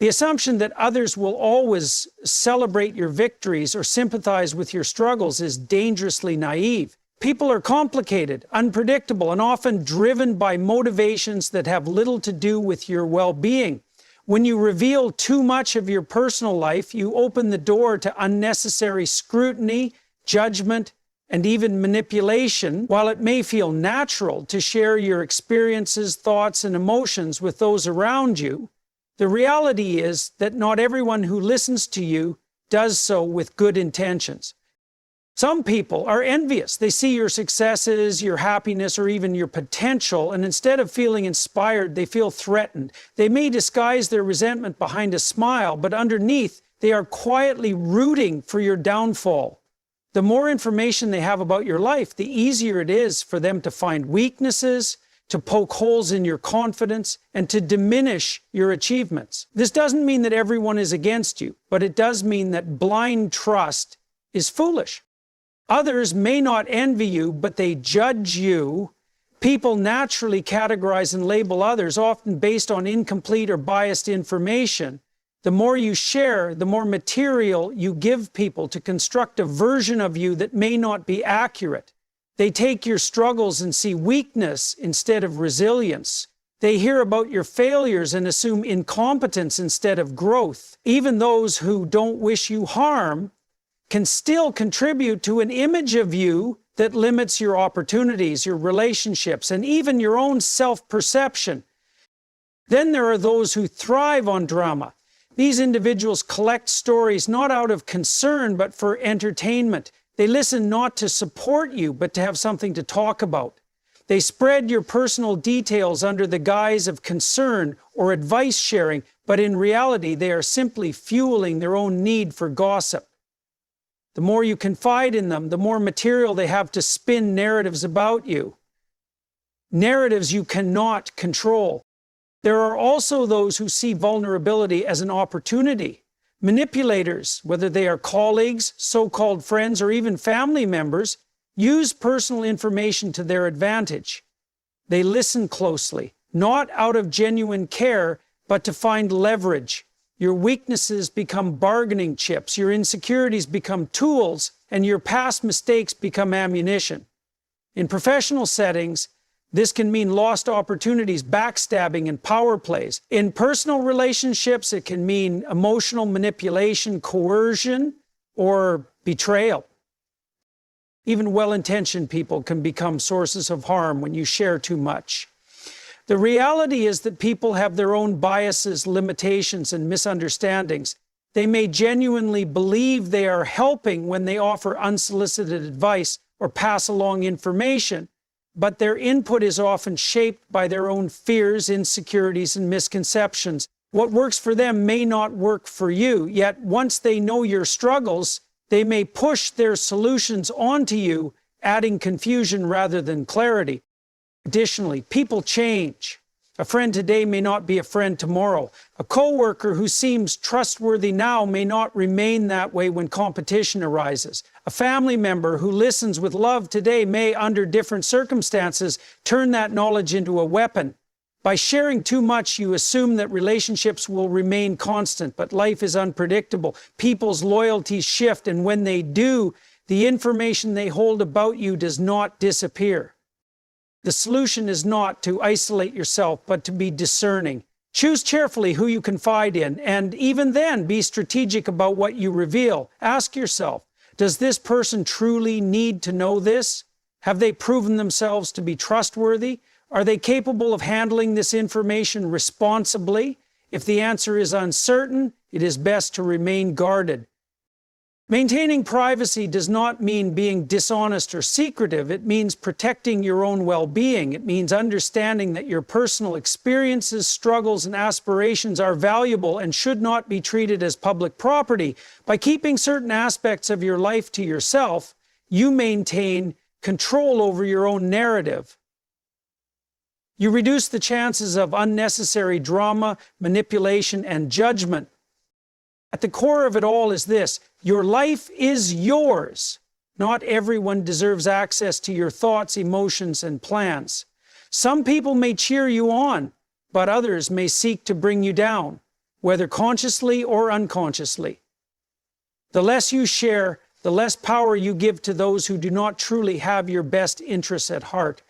The assumption that others will always celebrate your victories or sympathize with your struggles is dangerously naive. People are complicated, unpredictable, and often driven by motivations that have little to do with your well-being. When you reveal too much of your personal life, you open the door to unnecessary scrutiny, judgment, and even manipulation. While it may feel natural to share your experiences, thoughts, and emotions with those around you, the reality is that not everyone who listens to you does so with good intentions. Some people are envious. They see your successes, your happiness, or even your potential, and instead of feeling inspired, they feel threatened. They may disguise their resentment behind a smile, but underneath, they are quietly rooting for your downfall. The more information they have about your life, the easier it is for them to find weaknesses, to poke holes in your confidence, and to diminish your achievements. This doesn't mean that everyone is against you, but it does mean that blind trust is foolish. Others may not envy you, but they judge you. People naturally categorize and label others, often based on incomplete or biased information. The more you share, the more material you give people to construct a version of you that may not be accurate. They take your struggles and see weakness instead of resilience. They hear about your failures and assume incompetence instead of growth. Even those who don't wish you harm can still contribute to an image of you that limits your opportunities, your relationships, and even your own self-perception. Then there are those who thrive on drama. These individuals collect stories not out of concern, but for entertainment. They listen not to support you, but to have something to talk about. They spread your personal details under the guise of concern or advice sharing, but in reality, they are simply fueling their own need for gossip. The more you confide in them, the more material they have to spin narratives about you. Narratives you cannot control. There are also those who see vulnerability as an opportunity. Manipulators, whether they are colleagues, so-called friends, or even family members, use personal information to their advantage. They listen closely, not out of genuine care, but to find leverage. Your weaknesses become bargaining chips, your insecurities become tools, and your past mistakes become ammunition. In professional settings, this can mean lost opportunities, backstabbing, and power plays. In personal relationships, it can mean emotional manipulation, coercion, or betrayal. Even well-intentioned people can become sources of harm when you share too much. The reality is that people have their own biases, limitations, and misunderstandings. They may genuinely believe they are helping when they offer unsolicited advice or pass along information, but their input is often shaped by their own fears, insecurities, and misconceptions. What works for them may not work for you, yet once they know your struggles, they may push their solutions onto you, adding confusion rather than clarity. Additionally, people change. A friend today may not be a friend tomorrow. A coworker who seems trustworthy now may not remain that way when competition arises. A family member who listens with love today may, under different circumstances, turn that knowledge into a weapon. By sharing too much, you assume that relationships will remain constant, but life is unpredictable. People's loyalties shift, and when they do, the information they hold about you does not disappear. The solution is not to isolate yourself, but to be discerning. Choose carefully who you confide in, and even then, be strategic about what you reveal. Ask yourself, does this person truly need to know this? Have they proven themselves to be trustworthy? Are they capable of handling this information responsibly? If the answer is uncertain, it is best to remain guarded. Maintaining privacy does not mean being dishonest or secretive. It means protecting your own well-being. It means understanding that your personal experiences, struggles, and aspirations are valuable and should not be treated as public property. By keeping certain aspects of your life to yourself, you maintain control over your own narrative. You reduce the chances of unnecessary drama, manipulation, and judgment. At the core of it all is this: your life is yours. Not everyone deserves access to your thoughts, emotions, and plans. Some people may cheer you on, but others may seek to bring you down. whether consciously or unconsciously. The less you share, the less power you give to those who do not truly have your best interests at heart.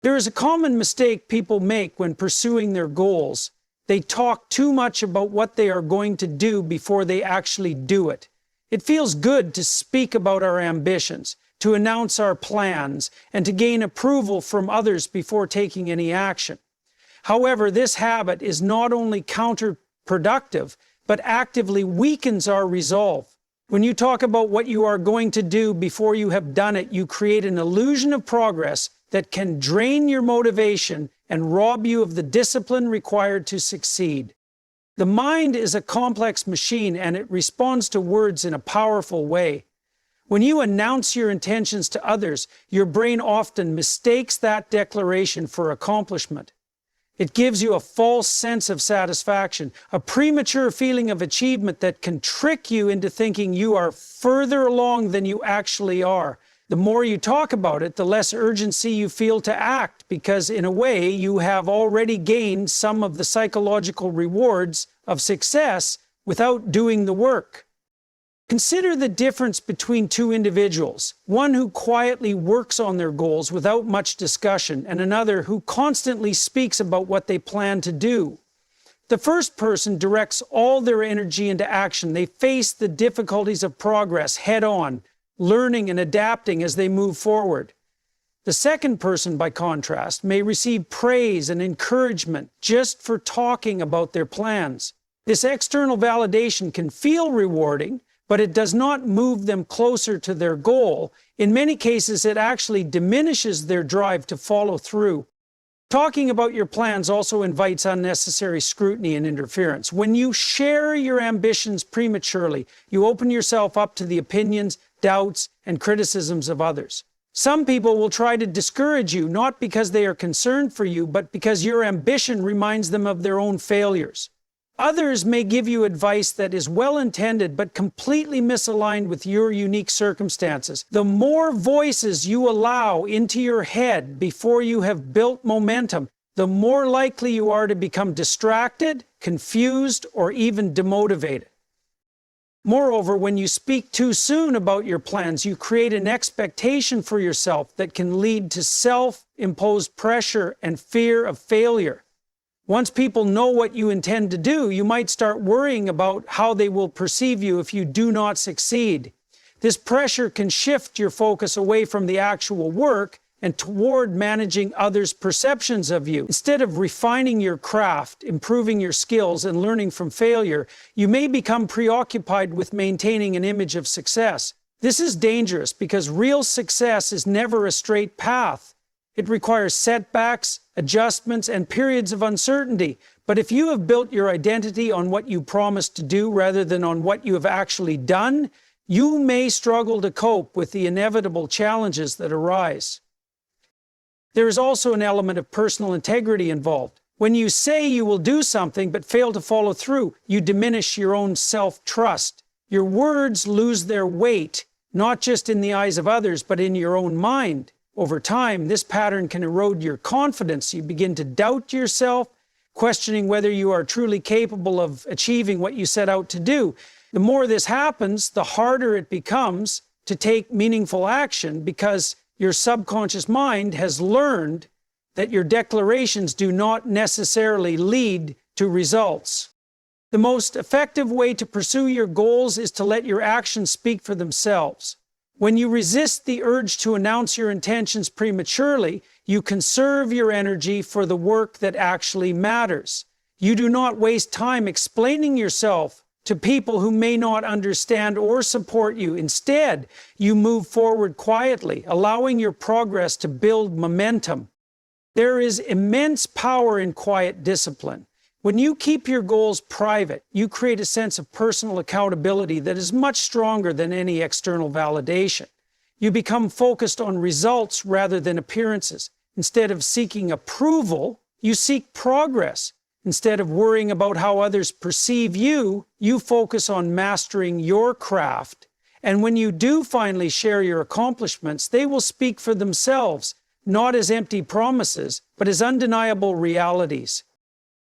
There is a common mistake people make when pursuing their goals. They talk too much about what they are going to do before they actually do it. It feels good to speak about our ambitions, to announce our plans, and to gain approval from others before taking any action. However, this habit is not only counterproductive, but actively weakens our resolve. When you talk about what you are going to do before you have done it, you create an illusion of progress that can drain your motivation and rob you of the discipline required to succeed. The mind is a complex machine, and it responds to words in a powerful way. When you announce your intentions to others, your brain often mistakes that declaration for accomplishment. It gives you a false sense of satisfaction, a premature feeling of achievement that can trick you into thinking you are further along than you actually are. The more you talk about it, the less urgency you feel to act, because in a way you have already gained some of the psychological rewards of success without doing the work. Consider the difference between two individuals, one who quietly works on their goals without much discussion, and another who constantly speaks about what they plan to do. The first person directs all their energy into action. They face the difficulties of progress head on, learning and adapting as they move forward. The second person, by contrast, may receive praise and encouragement just for talking about their plans. This external validation can feel rewarding, but it does not move them closer to their goal. In many cases, it actually diminishes their drive to follow through. Talking about your plans also invites unnecessary scrutiny and interference. When you share your ambitions prematurely, you open yourself up to the opinions, doubts, and criticisms of others. Some people will try to discourage you, not because they are concerned for you, but because your ambition reminds them of their own failures. Others may give you advice that is well-intended but completely misaligned with your unique circumstances. The more voices you allow into your head before you have built momentum, the more likely you are to become distracted, confused, or even demotivated. Moreover, when you speak too soon about your plans, you create an expectation for yourself that can lead to self-imposed pressure and fear of failure. Once people know what you intend to do, you might start worrying about how they will perceive you if you do not succeed. This pressure can shift your focus away from the actual work and toward managing others' perceptions of you. Instead of refining your craft, improving your skills, and learning from failure, you may become preoccupied with maintaining an image of success. This is dangerous because real success is never a straight path. It requires setbacks, adjustments, and periods of uncertainty. But if you have built your identity on what you promised to do rather than on what you have actually done, you may struggle to cope with the inevitable challenges that arise. There is also an element of personal integrity involved. When you say you will do something but fail to follow through, you diminish your own self-trust. Your words lose their weight, not just in the eyes of others, but in your own mind. Over time, this pattern can erode your confidence. You begin to doubt yourself, questioning whether you are truly capable of achieving what you set out to do. The more this happens, the harder it becomes to take meaningful action because your subconscious mind has learned that your declarations do not necessarily lead to results. The most effective way to pursue your goals is to let your actions speak for themselves. When you resist the urge to announce your intentions prematurely, you conserve your energy for the work that actually matters. You do not waste time explaining yourself to people who may not understand or support you. Instead, you move forward quietly, allowing your progress to build momentum. There is immense power in quiet discipline. When you keep your goals private, you create a sense of personal accountability that is much stronger than any external validation. You become focused on results rather than appearances. Instead of seeking approval, you seek progress. Instead of worrying about how others perceive you, you focus on mastering your craft. And when you do finally share your accomplishments, they will speak for themselves, not as empty promises, but as undeniable realities.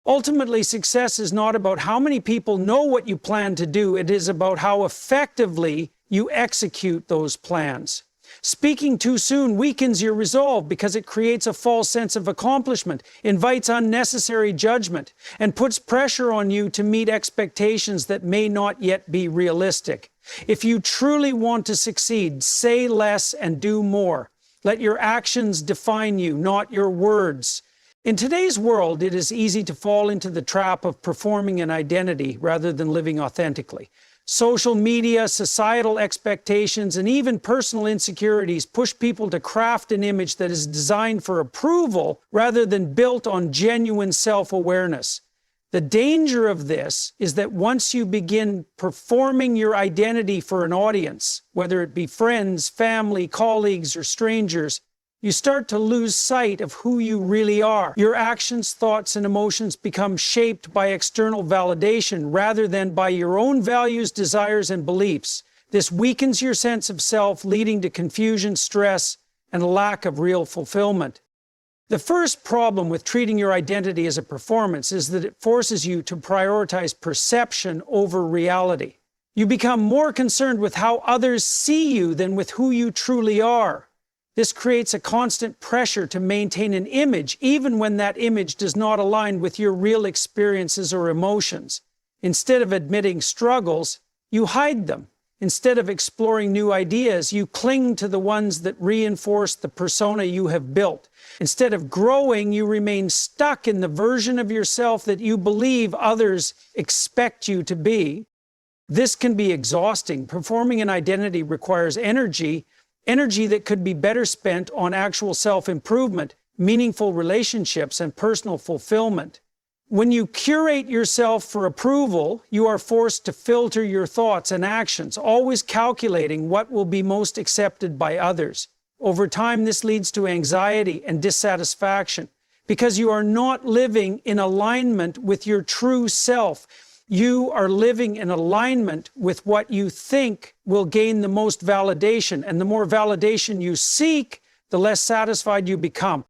Ultimately, success is not about how many people know what you plan to do. It is about how effectively you execute those plans. Speaking too soon weakens your resolve because it creates a false sense of accomplishment, invites unnecessary judgment, and puts pressure on you to meet expectations that may not yet be realistic. If you truly want to succeed, say less and do more. Let your actions define you, not your words. In today's world, it is easy to fall into the trap of performing an identity rather than living authentically. Social media, societal expectations, and even personal insecurities push people to craft an image that is designed for approval rather than built on genuine self-awareness. The danger of this is that once you begin performing your identity for an audience, whether it be friends, family, colleagues, or strangers, you start to lose sight of who you really are. Your actions, thoughts, and emotions become shaped by external validation rather than by your own values, desires, and beliefs. This weakens your sense of self, leading to confusion, stress, and a lack of real fulfillment. The first problem with treating your identity as a performance is that it forces you to prioritize perception over reality. You become more concerned with how others see you than with who you truly are. This creates a constant pressure to maintain an image, even when that image does not align with your real experiences or emotions. Instead of admitting struggles, you hide them. Instead of exploring new ideas, you cling to the ones that reinforce the persona you have built. Instead of growing, you remain stuck in the version of yourself that you believe others expect you to be. This can be exhausting. Performing an identity requires energy that could be better spent on actual self-improvement, meaningful relationships, and personal fulfillment. When you curate yourself for approval, you are forced to filter your thoughts and actions, always calculating what will be most accepted by others. Over time, this leads to anxiety and dissatisfaction because you are not living in alignment with your true self. You are living in alignment with what you think will gain the most validation, and the more validation you seek, the less satisfied you become.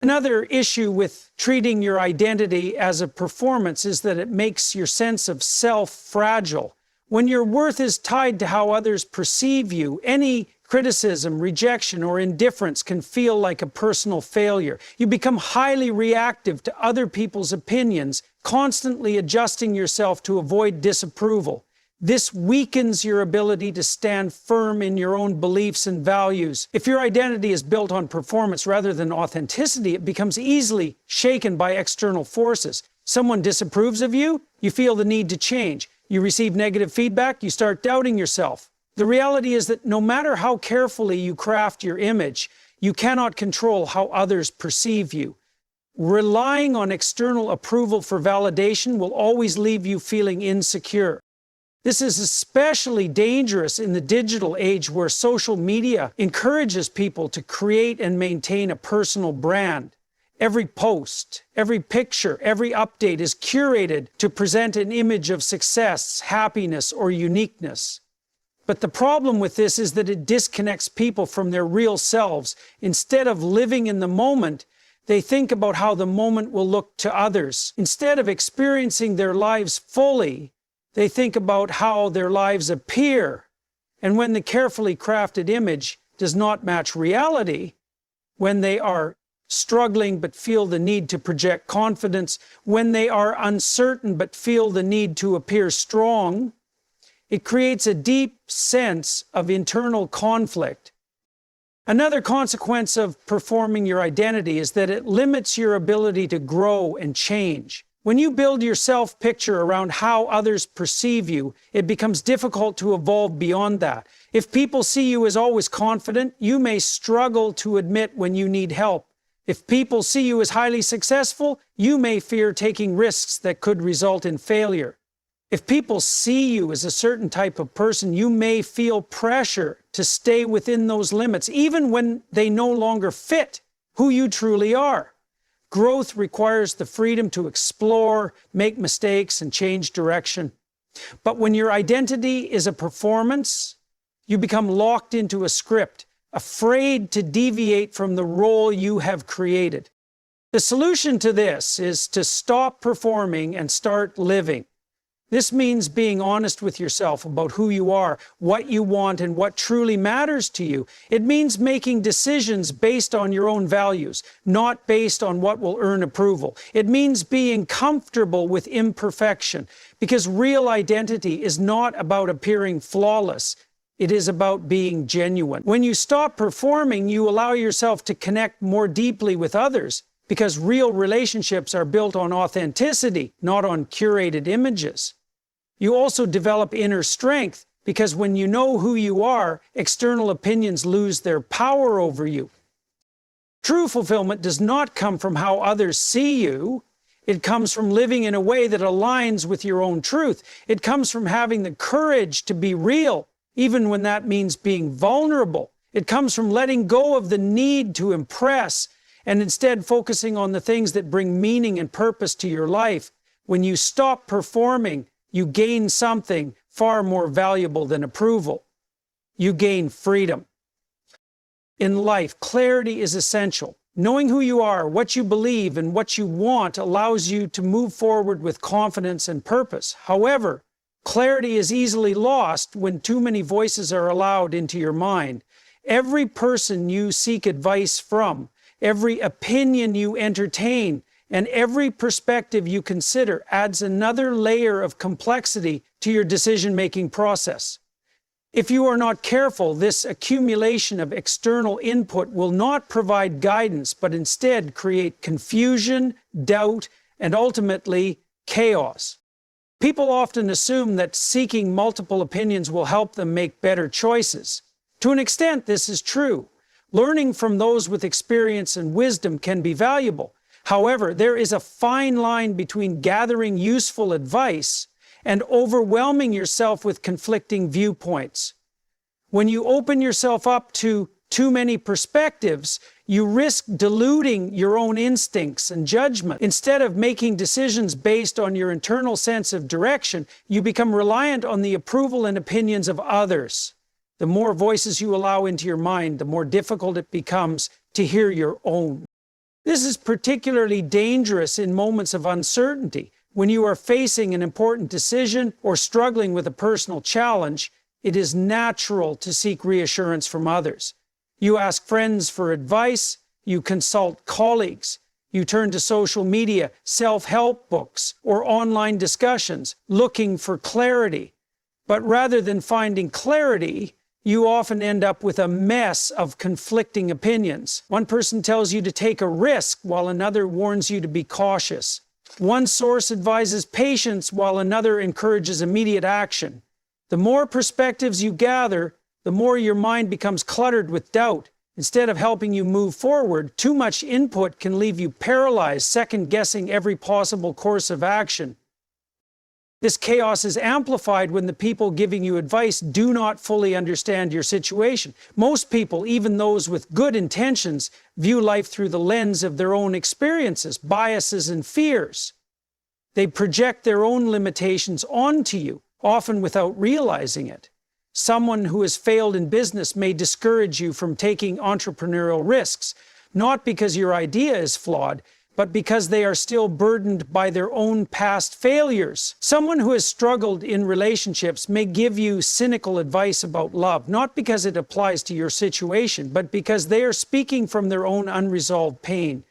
Another issue with treating your identity as a performance is that it makes your sense of self fragile. When your worth is tied to how others perceive you, any criticism, rejection, or indifference can feel like a personal failure. You become highly reactive to other people's opinions, constantly adjusting yourself to avoid disapproval. This weakens your ability to stand firm in your own beliefs and values. If your identity is built on performance rather than authenticity, it becomes easily shaken by external forces. Someone disapproves of you, you feel the need to change. You receive negative feedback, you start doubting yourself. The reality is that no matter how carefully you craft your image, you cannot control how others perceive you. Relying on external approval for validation will always leave you feeling insecure. This is especially dangerous in the digital age where social media encourages people to create and maintain a personal brand. Every post, every picture, every update is curated to present an image of success, happiness, or uniqueness. But the problem with this is that it disconnects people from their real selves. Instead of living in the moment, they think about how the moment will look to others. Instead of experiencing their lives fully, they think about how their lives appear. And when the carefully crafted image does not match reality, when they are struggling but feel the need to project confidence, when they are uncertain but feel the need to appear strong, it creates a deep sense of internal conflict. Another consequence of performing your identity is that it limits your ability to grow and change. When you build your self-picture around how others perceive you, it becomes difficult to evolve beyond that. If people see you as always confident, you may struggle to admit when you need help. If people see you as highly successful, you may fear taking risks that could result in failure. If people see you as a certain type of person, you may feel pressure to stay within those limits, even when they no longer fit who you truly are. Growth requires the freedom to explore, make mistakes, and change direction. But when your identity is a performance, you become locked into a script, afraid to deviate from the role you have created. The solution to this is to stop performing and start living. This means being honest with yourself about who you are, what you want, and what truly matters to you. It means making decisions based on your own values, not based on what will earn approval. It means being comfortable with imperfection, because real identity is not about appearing flawless. It is about being genuine. When you stop performing, you allow yourself to connect more deeply with others, because real relationships are built on authenticity, not on curated images. You also develop inner strength, because when you know who you are, external opinions lose their power over you. True fulfillment does not come from how others see you. It comes from living in a way that aligns with your own truth. It comes from having the courage to be real, even when that means being vulnerable. It comes from letting go of the need to impress and instead focusing on the things that bring meaning and purpose to your life. When you stop performing, you gain something far more valuable than approval. You gain freedom. In life, clarity is essential. Knowing who you are, what you believe, and what you want allows you to move forward with confidence and purpose. However, clarity is easily lost when too many voices are allowed into your mind. Every person you seek advice from, every opinion you entertain, and every perspective you consider adds another layer of complexity to your decision-making process. If you are not careful, this accumulation of external input will not provide guidance, but instead create confusion, doubt, and ultimately chaos. People often assume that seeking multiple opinions will help them make better choices. To an extent, this is true. Learning from those with experience and wisdom can be valuable. However, there is a fine line between gathering useful advice and overwhelming yourself with conflicting viewpoints. When you open yourself up to too many perspectives, you risk diluting your own instincts and judgment. Instead of making decisions based on your internal sense of direction, you become reliant on the approval and opinions of others. The more voices you allow into your mind, the more difficult it becomes to hear your own. This is particularly dangerous in moments of uncertainty. When you are facing an important decision or struggling with a personal challenge, it is natural to seek reassurance from others. You ask friends for advice, you consult colleagues, you turn to social media, self-help books, or online discussions, looking for clarity. But rather than finding clarity, you often end up with a mess of conflicting opinions. One person tells you to take a risk while another warns you to be cautious. One source advises patience while another encourages immediate action. The more perspectives you gather, the more your mind becomes cluttered with doubt. Instead of helping you move forward, too much input can leave you paralyzed, second-guessing every possible course of action. This chaos is amplified when the people giving you advice do not fully understand your situation. Most people, even those with good intentions, view life through the lens of their own experiences, biases, and fears. They project their own limitations onto you, often without realizing it. Someone who has failed in business may discourage you from taking entrepreneurial risks, not because your idea is flawed, but because they are still burdened by their own past failures. Someone who has struggled in relationships may give you cynical advice about love, not because it applies to your situation, but because they are speaking from their own unresolved pain.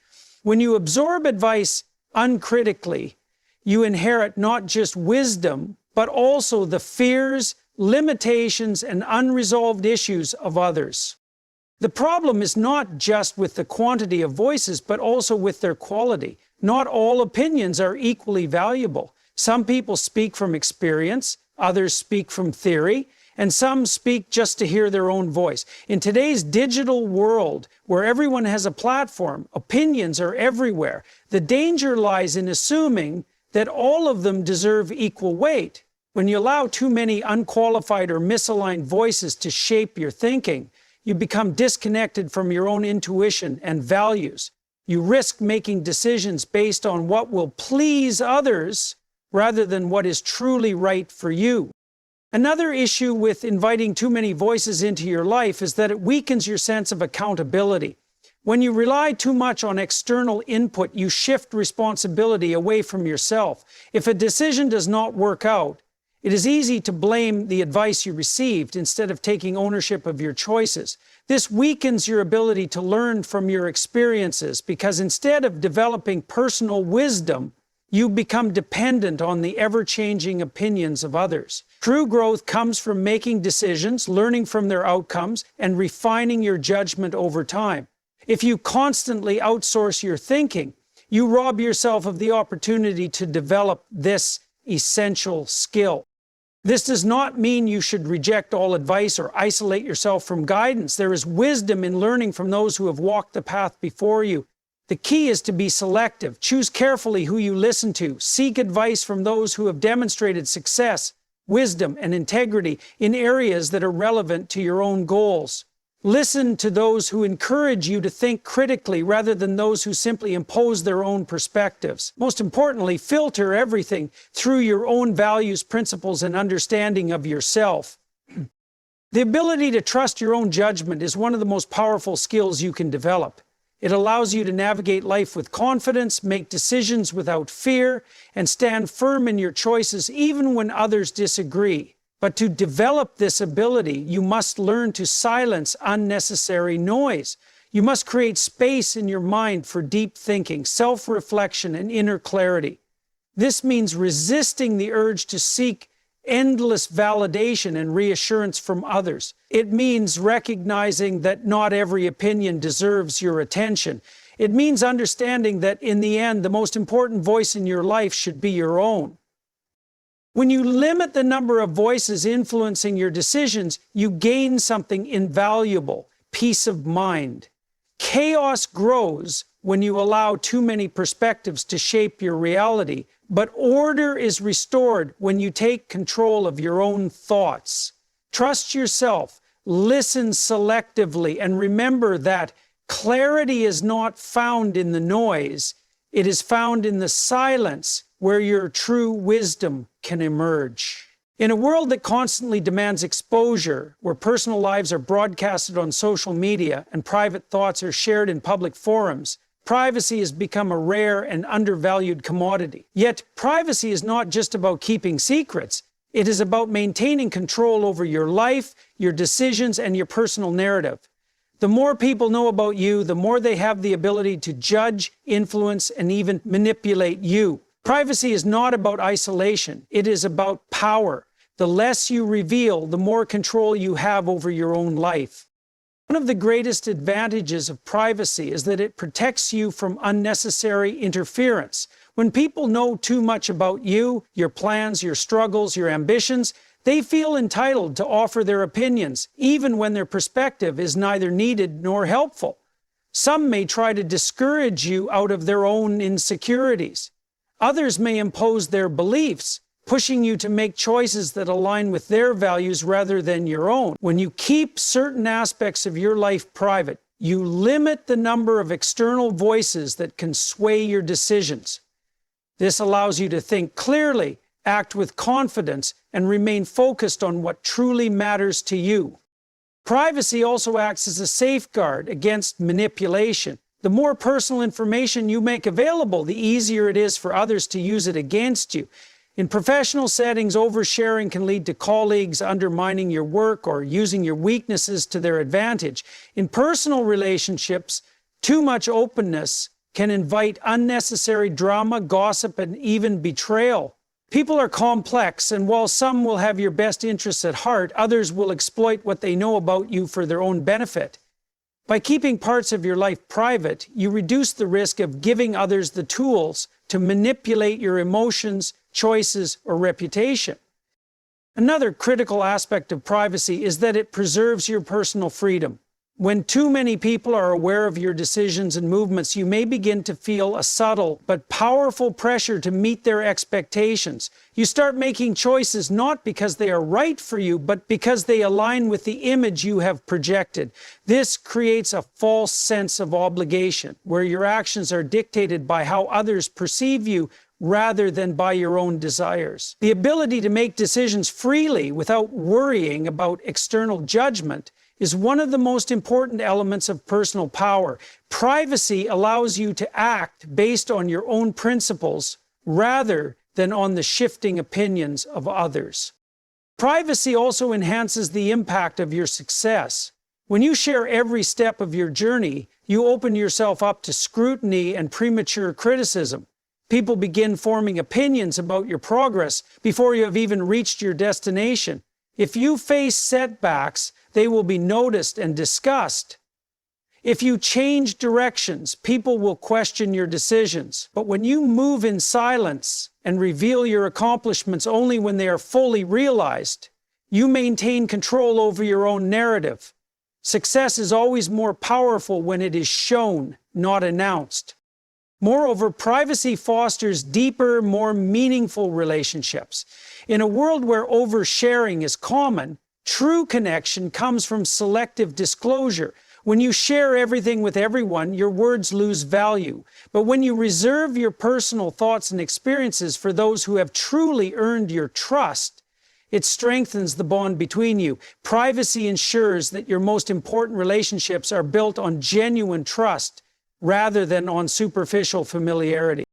When you absorb advice uncritically, you inherit not just wisdom, but also the fears, limitations, and unresolved issues of others. The problem is not just with the quantity of voices, but also with their quality. Not all opinions are equally valuable. Some people speak from experience, others speak from theory, and some speak just to hear their own voice. In today's digital world, where everyone has a platform, opinions are everywhere. The danger lies in assuming that all of them deserve equal weight. When you allow too many unqualified or misaligned voices to shape your thinking, you become disconnected from your own intuition and values. You risk making decisions based on what will please others rather than what is truly right for you. Another issue with inviting too many voices into your life is that it weakens your sense of accountability. When you rely too much on external input, you shift responsibility away from yourself. If a decision does not work out, it is easy to blame the advice you received instead of taking ownership of your choices. This weakens your ability to learn from your experiences because instead of developing personal wisdom, you become dependent on the ever-changing opinions of others. True growth comes from making decisions, learning from their outcomes, and refining your judgment over time. If you constantly outsource your thinking, you rob yourself of the opportunity to develop this essential skill. This does not mean you should reject all advice or isolate yourself from guidance. There is wisdom in learning from those who have walked the path before you. The key is to be selective. Choose carefully who you listen to. Seek advice from those who have demonstrated success, wisdom, and integrity in areas that are relevant to your own goals. Listen to those who encourage you to think critically rather than those who simply impose their own perspectives. Most importantly, filter everything through your own values, principles, and understanding of yourself. The ability to trust your own judgment is one of the most powerful skills you can develop. It allows you to navigate life with confidence, make decisions without fear, and stand firm in your choices even when others disagree. But to develop this ability, you must learn to silence unnecessary noise. You must create space in your mind for deep thinking, self-reflection, and inner clarity. This means resisting the urge to seek endless validation and reassurance from others. It means recognizing that not every opinion deserves your attention. It means understanding that in the end, the most important voice in your life should be your own. When you limit the number of voices influencing your decisions, you gain something invaluable: peace of mind. Chaos grows when you allow too many perspectives to shape your reality, but order is restored when you take control of your own thoughts. Trust yourself, listen selectively, and remember that clarity is not found in the noise. It is found in the silence where your true wisdom can emerge. In a world that constantly demands exposure, where personal lives are broadcasted on social media and private thoughts are shared in public forums, privacy has become a rare and undervalued commodity. Yet, privacy is not just about keeping secrets. It is about maintaining control over your life, your decisions, and your personal narrative. The more people know about you, the more they have the ability to judge, influence, and even manipulate you. Privacy is not about isolation. It is about power. The less you reveal, the more control you have over your own life. One of the greatest advantages of privacy is that it protects you from unnecessary interference. When people know too much about you, your plans, your struggles, your ambitions, they feel entitled to offer their opinions, even when their perspective is neither needed nor helpful. Some may try to discourage you out of their own insecurities. Others may impose their beliefs, pushing you to make choices that align with their values rather than your own. When you keep certain aspects of your life private, you limit the number of external voices that can sway your decisions. This allows you to think clearly, act with confidence, and remain focused on what truly matters to you. Privacy also acts as a safeguard against manipulation. The more personal information you make available, the easier it is for others to use it against you. In professional settings, oversharing can lead to colleagues undermining your work or using your weaknesses to their advantage. In personal relationships, too much openness can invite unnecessary drama, gossip, and even betrayal. People are complex, and while some will have your best interests at heart, others will exploit what they know about you for their own benefit. By keeping parts of your life private, you reduce the risk of giving others the tools to manipulate your emotions, choices, or reputation. Another critical aspect of privacy is that it preserves your personal freedom. When too many people are aware of your decisions and movements, you may begin to feel a subtle but powerful pressure to meet their expectations. You start making choices not because they are right for you, but because they align with the image you have projected. This creates a false sense of obligation, where your actions are dictated by how others perceive you rather than by your own desires. The ability to make decisions freely without worrying about external judgment is one of the most important elements of personal power. Privacy allows you to act based on your own principles rather than on the shifting opinions of others. Privacy also enhances the impact of your success. When you share every step of your journey, you open yourself up to scrutiny and premature criticism. People begin forming opinions about your progress before you have even reached your destination. If you face setbacks, they will be noticed and discussed. If you change directions, people will question your decisions. But when you move in silence and reveal your accomplishments only when they are fully realized, you maintain control over your own narrative. Success is always more powerful when it is shown, not announced. Moreover, privacy fosters deeper, more meaningful relationships. In a world where oversharing is common, true connection comes from selective disclosure. When you share everything with everyone, your words lose value. But when you reserve your personal thoughts and experiences for those who have truly earned your trust, it strengthens the bond between you. Privacy ensures that your most important relationships are built on genuine trust rather than on superficial familiarity.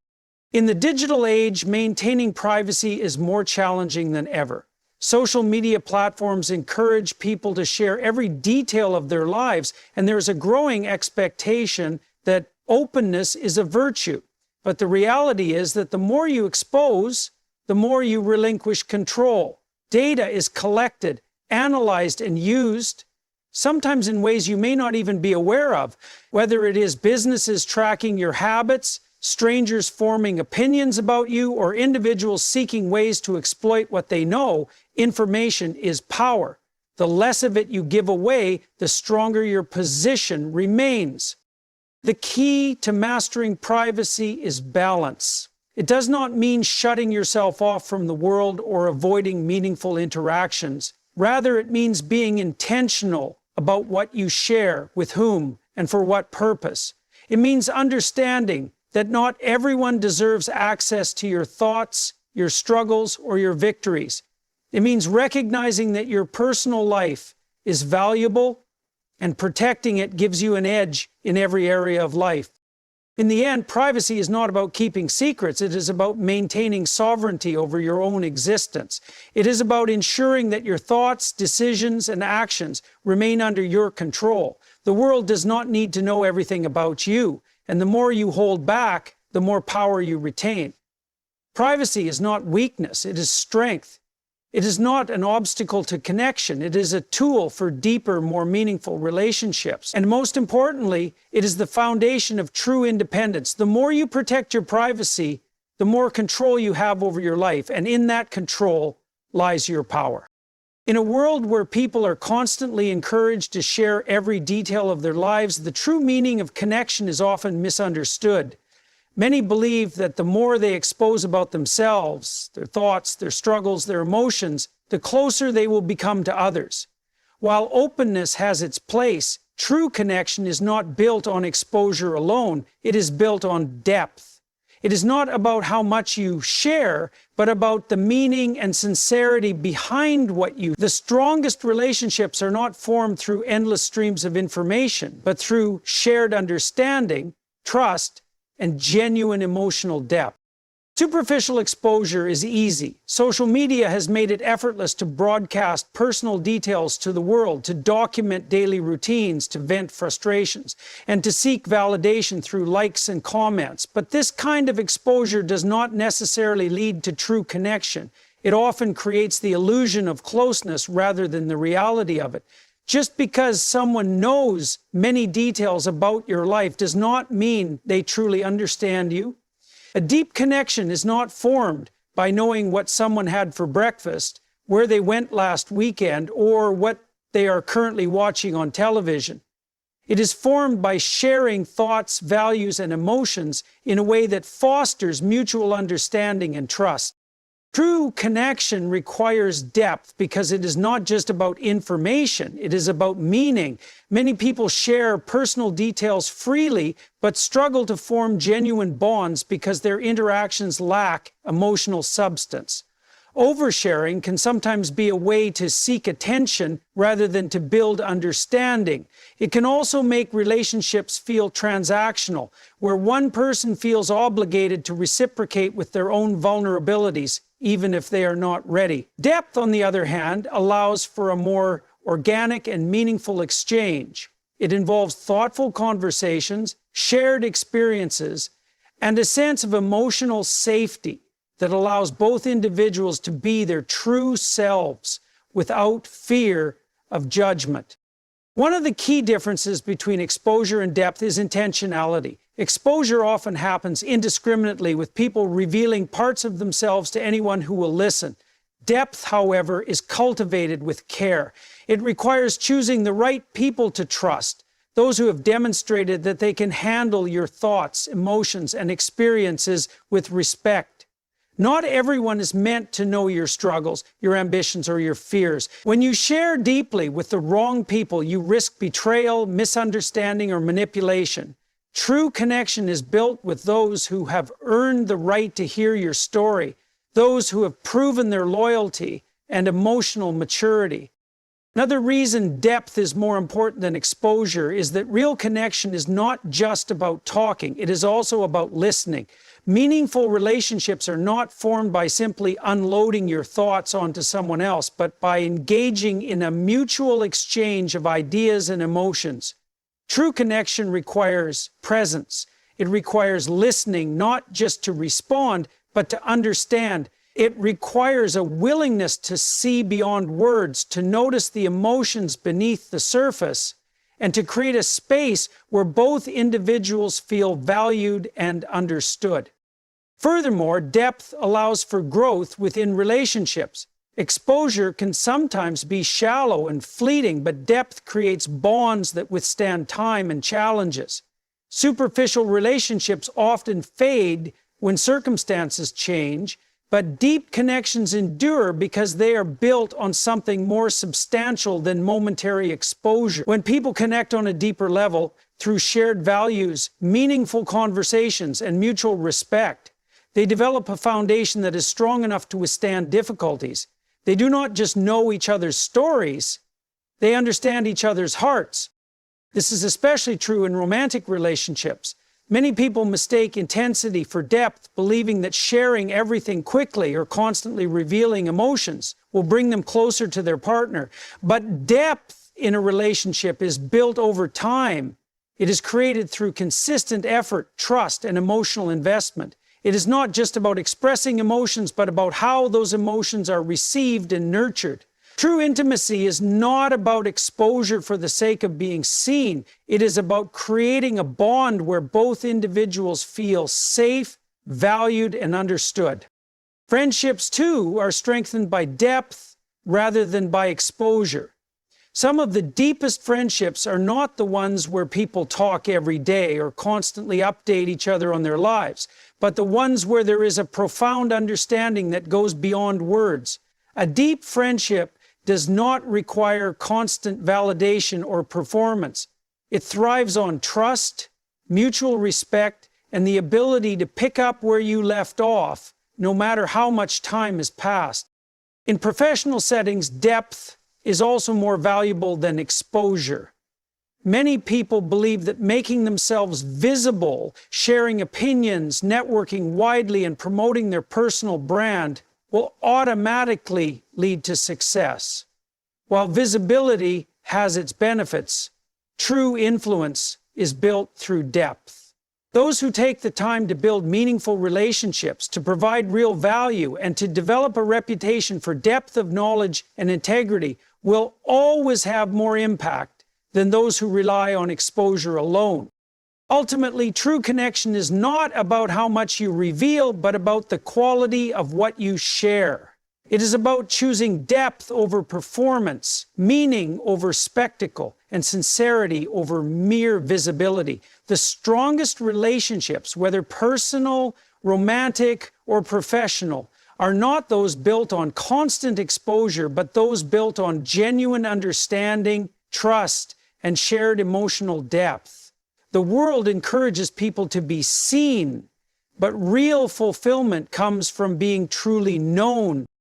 In the digital age, maintaining privacy is more challenging than ever. Social media platforms encourage people to share every detail of their lives, and there's a growing expectation that openness is a virtue. But the reality is that the more you expose, the more you relinquish control. Data is collected, analyzed, and used, sometimes in ways you may not even be aware of, whether it is businesses tracking your habits, strangers forming opinions about you, or individuals seeking ways to exploit what they know. Information is power. The less of it you give away, the stronger your position remains. The key to mastering privacy is balance. It does not mean shutting yourself off from the world or avoiding meaningful interactions. Rather, it means being intentional about what you share, with whom, and for what purpose. It means understanding that not everyone deserves access to your thoughts, your struggles, or your victories. It means recognizing that your personal life is valuable and protecting it gives you an edge in every area of life. In the end, privacy is not about keeping secrets. It is about maintaining sovereignty over your own existence. It is about ensuring that your thoughts, decisions, and actions remain under your control. The world does not need to know everything about you, and the more you hold back, the more power you retain. Privacy is not weakness, it is strength. It is not an obstacle to connection. It is a tool for deeper, more meaningful relationships. And most importantly, it is the foundation of true independence. The more you protect your privacy, the more control you have over your life, and in that control lies your power. In a world where people are constantly encouraged to share every detail of their lives, the true meaning of connection is often misunderstood. Many believe that the more they expose about themselves, their thoughts, their struggles, their emotions, the closer they will become to others. While openness has its place, true connection is not built on exposure alone. It is built on depth. It is not about how much you share, but about the meaning and sincerity behind what you. The strongest relationships are not formed through endless streams of information, but through shared understanding, trust, and genuine emotional depth. Superficial exposure is easy. Social media has made it effortless to broadcast personal details to the world, to document daily routines, to vent frustrations, and to seek validation through likes and comments. But this kind of exposure does not necessarily lead to true connection. It often creates the illusion of closeness rather than the reality of it. Just because someone knows many details about your life does not mean they truly understand you. A deep connection is not formed by knowing what someone had for breakfast, where they went last weekend, or what they are currently watching on television. It is formed by sharing thoughts, values, and emotions in a way that fosters mutual understanding and trust. True connection requires depth because it is not just about information, it is about meaning. Many people share personal details freely, but struggle to form genuine bonds because their interactions lack emotional substance. Oversharing can sometimes be a way to seek attention rather than to build understanding. It can also make relationships feel transactional, where one person feels obligated to reciprocate with their own vulnerabilities, even if they are not ready. Depth, on the other hand, allows for a more organic and meaningful exchange. It involves thoughtful conversations, shared experiences, and a sense of emotional safety that allows both individuals to be their true selves without fear of judgment. One of the key differences between exposure and depth is intentionality. Exposure often happens indiscriminately, with people revealing parts of themselves to anyone who will listen. Depth, however, is cultivated with care. It requires choosing the right people to trust, those who have demonstrated that they can handle your thoughts, emotions, and experiences with respect. Not everyone is meant to know your struggles, your ambitions, or your fears. When you share deeply with the wrong people, you risk betrayal, misunderstanding, or manipulation. True connection is built with those who have earned the right to hear your story, those who have proven their loyalty and emotional maturity. Another reason depth is more important than exposure is that real connection is not just about talking, it is also about listening. Meaningful relationships are not formed by simply unloading your thoughts onto someone else, but by engaging in a mutual exchange of ideas and emotions. True connection requires presence. It requires listening, not just to respond, but to understand. It requires a willingness to see beyond words, to notice the emotions beneath the surface, and to create a space where both individuals feel valued and understood. Furthermore, depth allows for growth within relationships. Exposure can sometimes be shallow and fleeting, but depth creates bonds that withstand time and challenges. Superficial relationships often fade when circumstances change, but deep connections endure because they are built on something more substantial than momentary exposure. When people connect on a deeper level through shared values, meaningful conversations, and mutual respect, they develop a foundation that is strong enough to withstand difficulties. They do not just know each other's stories, they understand each other's hearts. This is especially true in romantic relationships. Many people mistake intensity for depth, believing that sharing everything quickly or constantly revealing emotions will bring them closer to their partner. But depth in a relationship is built over time. It is created through consistent effort, trust, and emotional investment. It is not just about expressing emotions, but about how those emotions are received and nurtured. True intimacy is not about exposure for the sake of being seen. It is about creating a bond where both individuals feel safe, valued, and understood. Friendships, too, are strengthened by depth rather than by exposure. Some of the deepest friendships are not the ones where people talk every day or constantly update each other on their lives, but the ones where there is a profound understanding that goes beyond words. A deep friendship does not require constant validation or performance. It thrives on trust, mutual respect, and the ability to pick up where you left off, no matter how much time has passed. In professional settings, depth is also more valuable than exposure. Many people believe that making themselves visible, sharing opinions, networking widely, and promoting their personal brand will automatically lead to success. While visibility has its benefits, true influence is built through depth. Those who take the time to build meaningful relationships, to provide real value, and to develop a reputation for depth of knowledge and integrity will always have more impact than those who rely on exposure alone. Ultimately, true connection is not about how much you reveal, but about the quality of what you share. It is about choosing depth over performance, meaning over spectacle, and sincerity over mere visibility. The strongest relationships, whether personal, romantic, or professional, are not those built on constant exposure, but those built on genuine understanding, trust, and shared emotional depth. The world encourages people to be seen, but real fulfillment comes from being truly known.